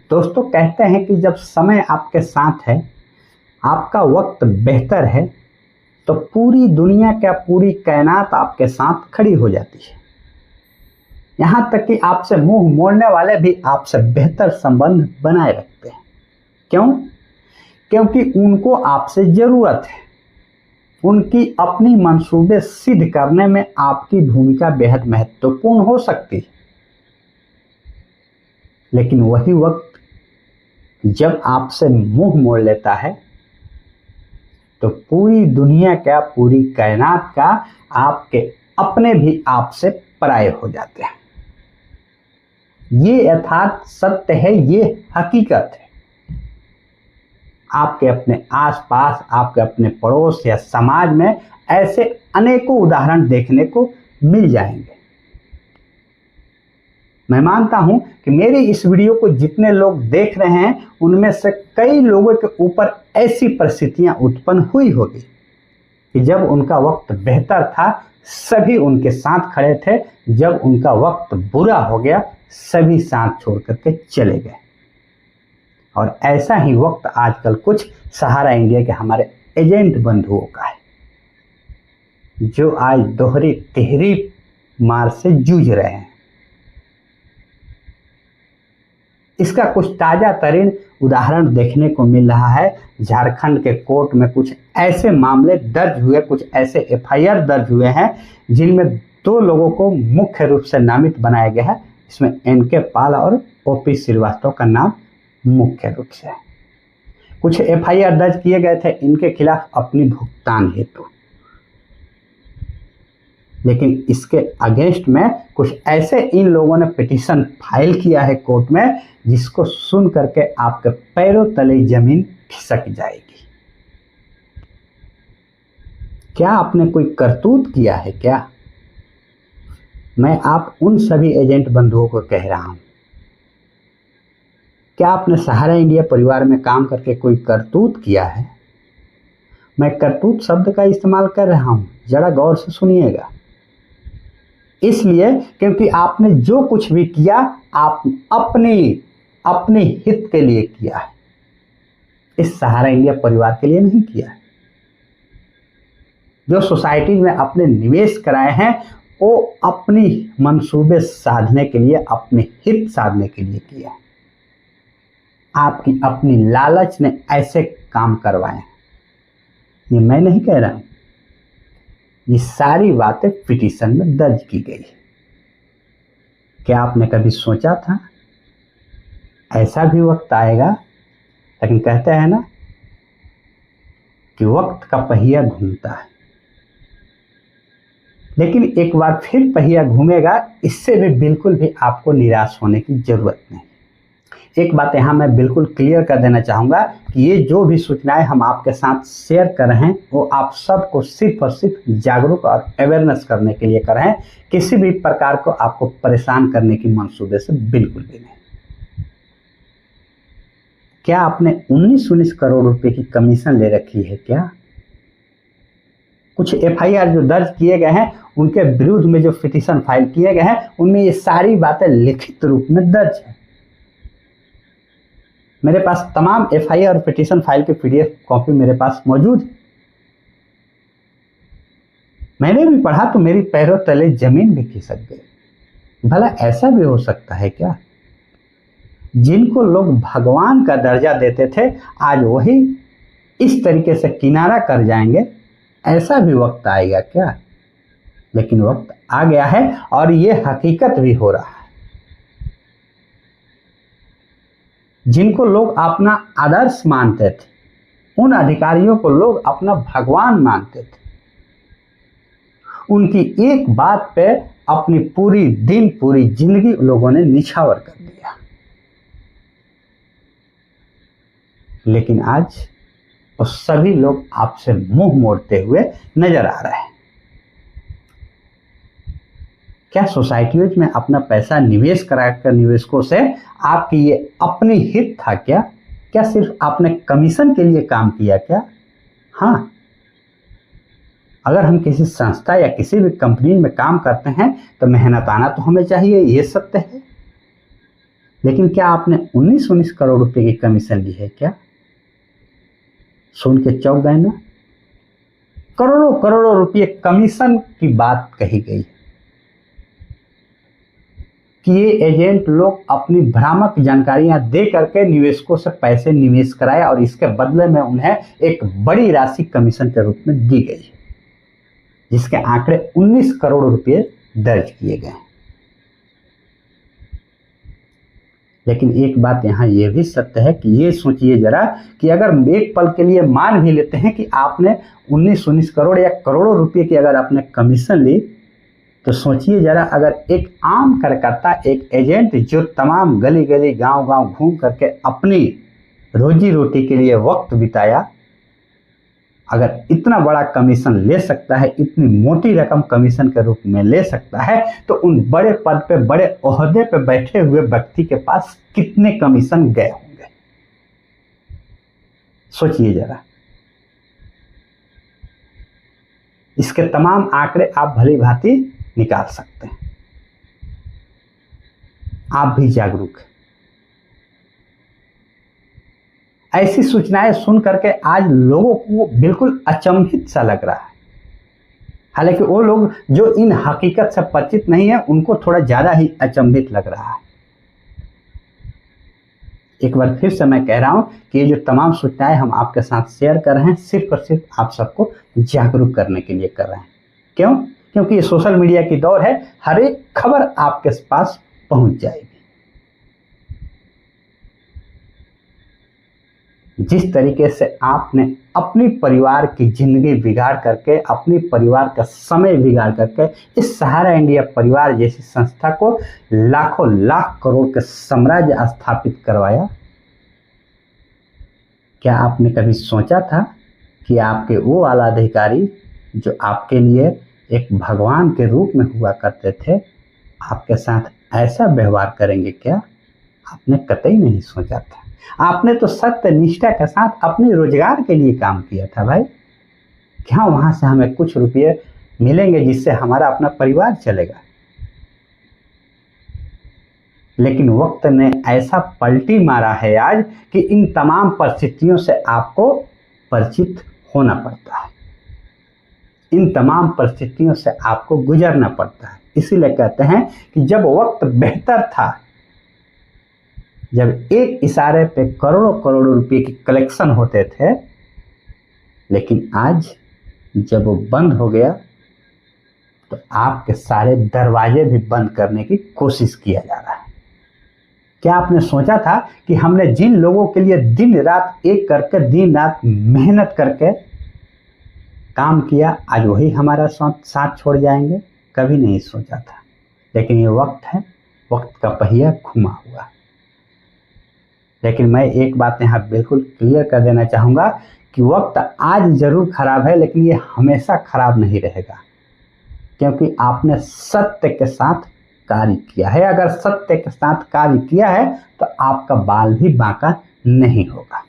दोस्तों, कहते हैं कि जब समय आपके साथ है, आपका वक्त बेहतर है, तो पूरी दुनिया क्या पूरी कायनात आपके साथ खड़ी हो जाती है। यहाँ तक कि आपसे मुंह मोड़ने वाले भी आपसे बेहतर संबंध बनाए रखते हैं। क्यों? क्योंकि उनको आपसे जरूरत है। उनकी अपनी मंसूबे सिद्ध करने में आपकी भूमिका बेहद महत्वपूर्ण हो सकती है। लेकिन वही वक्त जब आपसे मुंह मोड़ लेता है, तो पूरी दुनिया का, पूरी कायनात का, आपके अपने भी आपसे पराये हो जाते हैं। ये यथार्थ सत्य है, ये हकीकत है। आपके अपने आसपास, आपके अपने पड़ोस या समाज में ऐसे अनेकों उदाहरण देखने को मिल जाएंगे। मैं मानता हूं कि मेरी इस वीडियो को जितने लोग देख रहे हैं, उनमें से कई लोगों के ऊपर ऐसी परिस्थितियां उत्पन्न हुई होगी कि जब उनका वक्त बेहतर था, सभी उनके साथ खड़े थे। जब उनका वक्त बुरा हो गया, सभी साथ छोड़ करके चले गए। और ऐसा ही वक्त आजकल कुछ सहारा इंडिया के हमारे एजेंट बंधुओं का है, जो आज दोहरी तिहरी मार से जूझ रहे हैं। इसका कुछ ताजा तरीन उदाहरण देखने को मिल रहा है। झारखंड के कोर्ट में कुछ ऐसे मामले दर्ज हुए, कुछ ऐसे एफआईआर दर्ज हुए हैं, जिनमें 2 लोगों को मुख्य रूप से नामित बनाया गया है। इसमें एनके पाल और ओपी श्रीवास्तव का नाम मुख्य रूप से है। कुछ एफआईआर दर्ज किए गए थे इनके खिलाफ अपनी भुगतान हेतु, लेकिन इसके अगेंस्ट में कुछ ऐसे इन लोगों ने पिटीशन फाइल किया है कोर्ट में, जिसको सुन करके आपके पैरों तले जमीन खिसक जाएगी। क्या आपने कोई करतूत किया है क्या? मैं आप उन सभी एजेंट बंधुओं को कह रहा हूं, क्या आपने सहारा इंडिया परिवार में काम करके कोई करतूत किया है? मैं करतूत शब्द का इस्तेमाल कर रहा हूं, जरा गौर से सुनिएगा। इसलिए क्योंकि आपने जो कुछ भी किया, आप अपने हित के लिए किया है। इस सहारा इंडिया परिवार के लिए नहीं किया है। जो सोसाइटी में अपने निवेश कराए हैं, वो अपनी मंसूबे साधने के लिए, अपने हित साधने के लिए किया है। आपकी अपनी लालच ने ऐसे काम करवाए हैं। ये मैं नहीं कह रहा हूं, ये सारी बातें पिटीशन में दर्ज की गई है। क्या आपने कभी सोचा था ऐसा भी वक्त आएगा? लेकिन कहते हैं ना कि वक्त का पहिया घूमता है, लेकिन एक बार फिर पहिया घूमेगा। इससे भी बिल्कुल भी आपको निराश होने की जरूरत नहीं। एक बात यहाँ मैं बिल्कुल क्लियर कर देना चाहूँगा कि ये जो भी सूचनाएं हम आपके साथ शेयर कर रहे हैं, वो आप सबको सिर्फ और सिर्फ जागरूक और अवेयरनेस करने के लिए कर रहे हैं। किसी भी प्रकार को आपको परेशान करने की मंसूबे से बिल्कुल भी नहीं। क्या आपने 19 करोड़ रुपए की कमीशन ले रखी है क्या? कुछ एफआईआर जो दर्ज किए गए हैं, उनके विरुद्ध में जो पिटीशन फाइल किए गए हैं, उनमें ये सारी बातें लिखित रूप में दर्ज है। मेरे पास तमाम एफआईआर और पिटीशन फाइल की पीडीएफ कॉपी मेरे पास मौजूद है। मैंने भी पढ़ा तो मेरी पैरों तले जमीन भी खिसक गई। भला ऐसा भी हो सकता है क्या? जिनको लोग भगवान का दर्जा देते थे, आज वही इस तरीके से किनारा कर जाएंगे। ऐसा भी वक्त आएगा क्या? लेकिन वक्त आ गया है और ये हकीकत भी हो रहा है। जिनको लोग अपना आदर्श मानते थे, उन अधिकारियों को लोग अपना भगवान मानते थे, उनकी एक बात पे अपनी पूरी जिंदगी लोगों ने निछावर कर दिया। लेकिन आज वो सभी लोग आपसे मुंह मोड़ते हुए नजर आ रहे हैं। क्या सोसाइटियों में अपना पैसा निवेश कराकर निवेशकों से आपकी ये अपनी हित था क्या? क्या सिर्फ आपने कमीशन के लिए काम किया क्या? हाँ, अगर हम किसी संस्था या किसी भी कंपनी में काम करते हैं तो मेहनत आना तो हमें चाहिए, ये सत्य है। लेकिन क्या आपने 19-19 करोड़ रुपए की कमीशन ली है क्या? सुन के चौंक गए ना? करोड़ों करोड़ों रुपए कमीशन की बात कही गई कि ये एजेंट लोग अपनी भ्रामक जानकारियां दे करके निवेशकों से पैसे निवेश कराए और इसके बदले में उन्हें एक बड़ी राशि कमीशन के रूप में दी गई, जिसके आंकड़े 19 करोड़ रुपए दर्ज किए गए। लेकिन एक बात यहाँ यह भी सत्य है कि ये सोचिए जरा कि अगर एक पल के लिए मान भी लेते हैं कि आपने 19-19 करोड़ या करोड़ों रुपए की अगर आपने कमीशन ली, तो सोचिए जरा अगर एक आम कार्यकर्ता, एक एजेंट जो तमाम गली गली गांव गांव घूम करके अपनी रोजी रोटी के लिए वक्त बिताया, अगर इतना बड़ा कमीशन ले सकता है, इतनी मोटी रकम कमीशन के रूप में ले सकता है, तो उन बड़े पद पे, बड़े ओहदे पे बैठे हुए व्यक्ति के पास कितने कमीशन गए होंगे? सोचिए जरा। इसके तमाम आंकड़े आप भली भांति निकाल सकते हैं। आप भी जागरूक हैं। ऐसी सूचनाएं सुन करके आज लोगों को बिल्कुल अचंभित सा लग रहा है। हालांकि वो लोग जो इन हकीकत से परिचित नहीं है, उनको थोड़ा ज्यादा ही अचंभित लग रहा है। एक बार फिर से मैं कह रहा हूं कि ये जो तमाम सूचनाएं हम आपके साथ शेयर कर रहे हैं, सिर्फ और सिर्फ आप सबको जागरूक करने के लिए कर रहे हैं। क्यों? क्योंकि ये सोशल मीडिया की दौर है, हर एक खबर आपके पास पहुंच जाएगी। जिस तरीके से आपने अपनी परिवार की जिंदगी बिगाड़ करके, अपनी परिवार का समय बिगाड़ करके इस सहारा इंडिया परिवार जैसी संस्था को लाखों लाख करोड़ के साम्राज्य स्थापित करवाया, क्या आपने कभी सोचा था कि आपके वो आला अधिकारी जो आपके लिए एक भगवान के रूप में हुआ करते थे, आपके साथ ऐसा व्यवहार करेंगे? क्या आपने कतई नहीं सोचा था। आपने तो सत्य निष्ठा के साथ अपने रोजगार के लिए काम किया था भाई। क्या वहां से हमें कुछ रुपये मिलेंगे जिससे हमारा अपना परिवार चलेगा? लेकिन वक्त ने ऐसा पलटी मारा है आज कि इन तमाम परिस्थितियों से आपको परिचित होना पड़ता है, इन तमाम परिस्थितियों से आपको गुजरना पड़ता है। इसीलिए कहते हैं कि जब वक्त बेहतर था, जब एक इशारे पे करोड़ों करोड़ों रुपए की कलेक्शन होते थे, लेकिन आज जब वो बंद हो गया तो आपके सारे दरवाजे भी बंद करने की कोशिश किया जा रहा है। क्या आपने सोचा था कि हमने जिन लोगों के लिए दिन रात एक करके, दिन रात मेहनत करके काम किया, आज वही हमारा साथ छोड़ जाएंगे? कभी नहीं सोचा था। लेकिन ये वक्त है, वक्त का पहिया घुमा हुआ। लेकिन मैं एक बात यहाँ बिल्कुल क्लियर कर देना चाहूँगा कि वक्त आज जरूर खराब है, लेकिन ये हमेशा खराब नहीं रहेगा, क्योंकि आपने सत्य के साथ कार्य किया है। अगर सत्य के साथ कार्य किया है तो आपका बाल भी बांका नहीं होगा।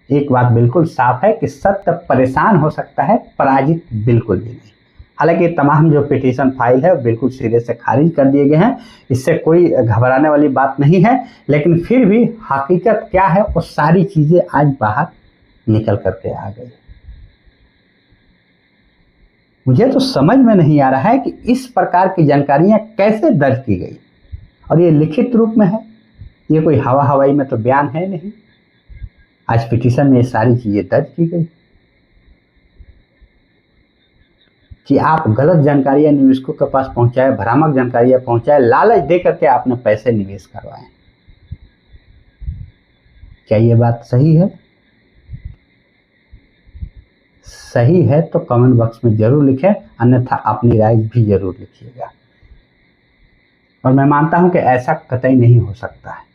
एक बात बिल्कुल साफ है कि सत्य परेशान हो सकता है, पराजित बिल्कुल भी नहीं। हालांकि तमाम जो पिटीशन फाइल है बिल्कुल सिरे से खारिज कर दिए गए हैं, इससे कोई घबराने वाली बात नहीं है। लेकिन फिर भी हकीकत क्या है, वो सारी चीजें आज बाहर निकल करके आ गई। मुझे तो समझ में नहीं आ रहा है कि इस प्रकार की जानकारियां कैसे दर्ज की गई, और ये लिखित रूप में है, ये कोई हवा हवाई में तो बयान है नहीं। आज पिटीशन में ये सारी चीजें दर्ज की गई कि आप गलत जानकारियां निवेशकों के पास पहुंचाए, भ्रामक जानकारियां पहुंचाए, लालच दे करके आपने पैसे निवेश करवाए। क्या ये बात सही है? सही है तो कमेंट बॉक्स में जरूर लिखें, अन्यथा अपनी राय भी जरूर लिखिएगा। और मैं मानता हूं कि ऐसा कतई नहीं हो सकता है।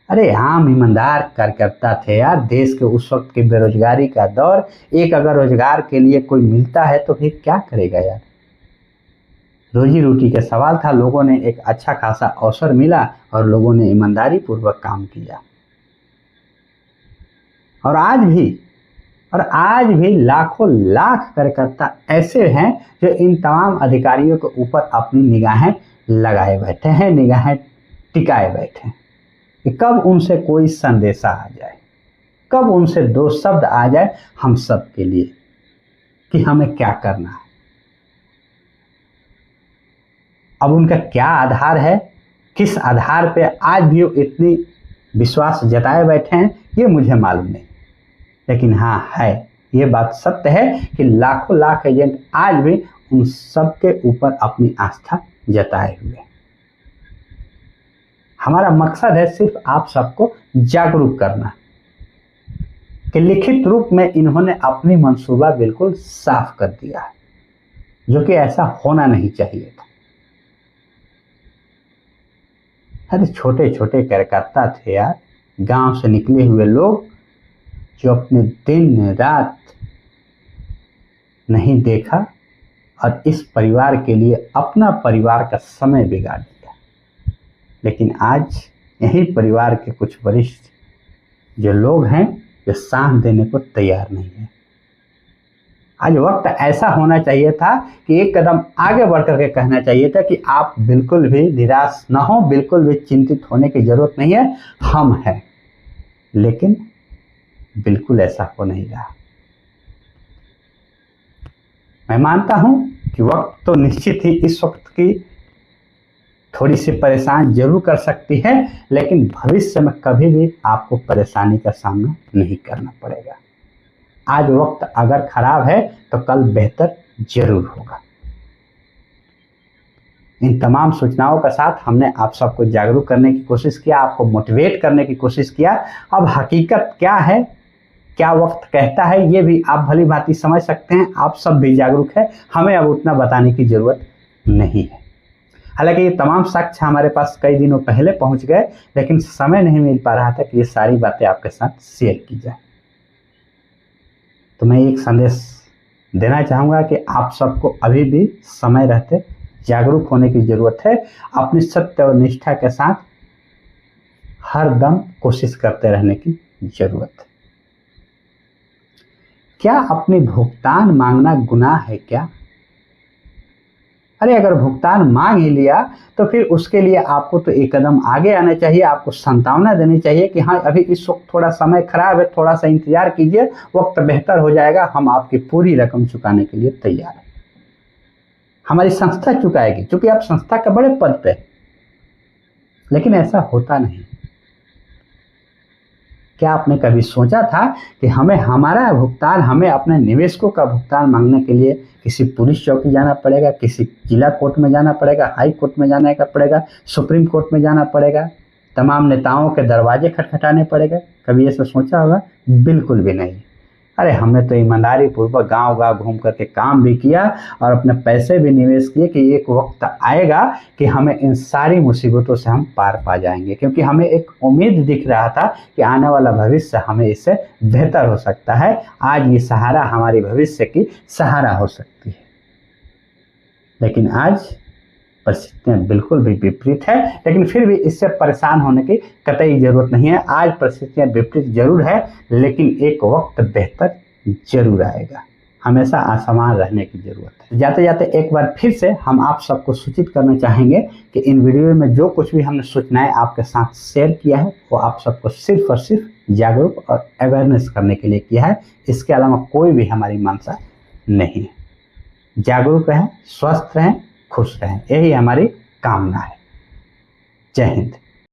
अरे आम ईमानदार कार्यकर्ता थे यार, देश के उस वक्त की बेरोजगारी का दौर, एक अगर रोजगार के लिए कोई मिलता है तो फिर क्या करेगा यार। रोजी रोटी का सवाल था, लोगों ने एक अच्छा खासा अवसर मिला और लोगों ने ईमानदारी पूर्वक काम किया। और आज भी और आज भी लाखों लाख कार्यकर्ता ऐसे हैं जो इन तमाम अधिकारियों के ऊपर अपनी निगाहें लगाए बैठे हैं, निगाहें टिकाए बैठे हैं कि कब उनसे कोई संदेशा आ जाए, कब उनसे दो शब्द आ जाए हम सब के लिए कि हमें क्या करना है। अब उनका क्या आधार है, किस आधार पे आज भी वो इतनी विश्वास जताए बैठे हैं, ये मुझे मालूम नहीं, लेकिन हाँ है, ये बात सत्य है कि लाखों लाख एजेंट आज भी उन सब के ऊपर अपनी आस्था जताए हुए। हमारा मकसद है सिर्फ आप सबको जागरूक करना कि लिखित रूप में इन्होंने अपनी मंसूबा बिल्कुल साफ कर दिया है, जो कि ऐसा होना नहीं चाहिए था। अरे छोटे छोटे कार्यकर्ता थे यार, गांव से निकले हुए लोग जो अपने दिन रात नहीं देखा और इस परिवार के लिए अपना परिवार का समय बिगाड़ दिया। लेकिन आज यही परिवार के कुछ वरिष्ठ जो लोग हैं जो साथ देने को तैयार नहीं है। आज वक्त ऐसा होना चाहिए था कि एक कदम आगे बढ़ करके कहना चाहिए था कि आप बिल्कुल भी निराश ना हो, बिल्कुल भी चिंतित होने की जरूरत नहीं है, हम हैं। लेकिन बिल्कुल ऐसा हो नहीं रहा। मैं मानता हूं कि वक्त तो निश्चित ही इस वक्त की थोड़ी सी परेशान जरूर कर सकती है, लेकिन भविष्य में कभी भी आपको परेशानी का सामना नहीं करना पड़ेगा। आज वक्त अगर खराब है तो कल बेहतर जरूर होगा। इन तमाम सूचनाओं के साथ हमने आप सबको जागरूक करने की कोशिश किया, आपको मोटिवेट करने की कोशिश किया। अब हकीकत क्या है, क्या वक्त कहता है, ये भी आप भली भांति समझ सकते हैं। आप सब भी जागरूक है, हमें अब उतना बताने की जरूरत नहीं है। हालांकि ये तमाम साक्ष्य हमारे पास कई दिनों पहले पहुंच गए, लेकिन समय नहीं मिल पा रहा था कि ये सारी बातें आपके साथ शेयर की जाए। तो मैं एक संदेश देना चाहूँगा कि आप सबको अभी भी समय रहते जागरूक होने की ज़रूरत है। अपनी सत्य और निष्ठा के साथ हर दम कोशिश करते रहने की ज़रूरत है। क्या अपनी भुगतान मांगना गुनाह है क्या? अरे अगर भुगतान मांग ही लिया तो फिर उसके लिए आपको तो एक कदम आगे आना चाहिए, आपको सांत्वना देनी चाहिए कि हाँ अभी इस वक्त थोड़ा समय खराब है, थोड़ा सा इंतजार कीजिए, वक्त बेहतर हो जाएगा, हम आपकी पूरी रकम चुकाने के लिए तैयार हैं। हमारी संस्था चुकाएगी, क्योंकि आप संस्था के बड़े पद पे। लेकिन ऐसा होता नहीं। क्या आपने कभी सोचा था कि हमें हमारा भुगतान, हमें अपने निवेशकों का भुगतान मांगने के लिए किसी पुलिस चौकी जाना पड़ेगा, किसी जिला कोर्ट में जाना पड़ेगा, हाई कोर्ट में जाना पड़ेगा, सुप्रीम कोर्ट में जाना पड़ेगा, तमाम नेताओं के दरवाजे खटखटाने पड़ेगा? कभी ऐसा सोचा होगा? बिल्कुल भी नहीं। अरे हमने तो ईमानदारी पूर्वक गांव गांव घूम करके काम भी किया और अपने पैसे भी निवेश किए कि एक वक्त आएगा कि हमें इन सारी मुसीबतों से हम पार पा जाएंगे, क्योंकि हमें एक उम्मीद दिख रहा था कि आने वाला भविष्य हमें इससे बेहतर हो सकता है। आज ये सहारा हमारी भविष्य की सहारा हो सकती है। लेकिन आज परिस्थितियां बिल्कुल भी विपरीत है, लेकिन फिर भी इससे परेशान होने की कतई जरूरत नहीं है। आज परिस्थितियां विपरीत जरूर है, लेकिन एक वक्त बेहतर जरूर आएगा। हमेशा असमान रहने की जरूरत है। जाते जाते एक बार फिर से हम आप सबको सूचित करना चाहेंगे कि इन वीडियो में जो कुछ भी हमने सूचनाएं आपके साथ शेयर किया है वो आप सबको सिर्फ और सिर्फ जागरूक और अवेयरनेस करने के लिए किया है। इसके अलावा कोई भी हमारी मंशा नहीं है। जागरूक रहें, स्वस्थ रहें, खुश रहें, यही हमारी कामना है। जय हिंद।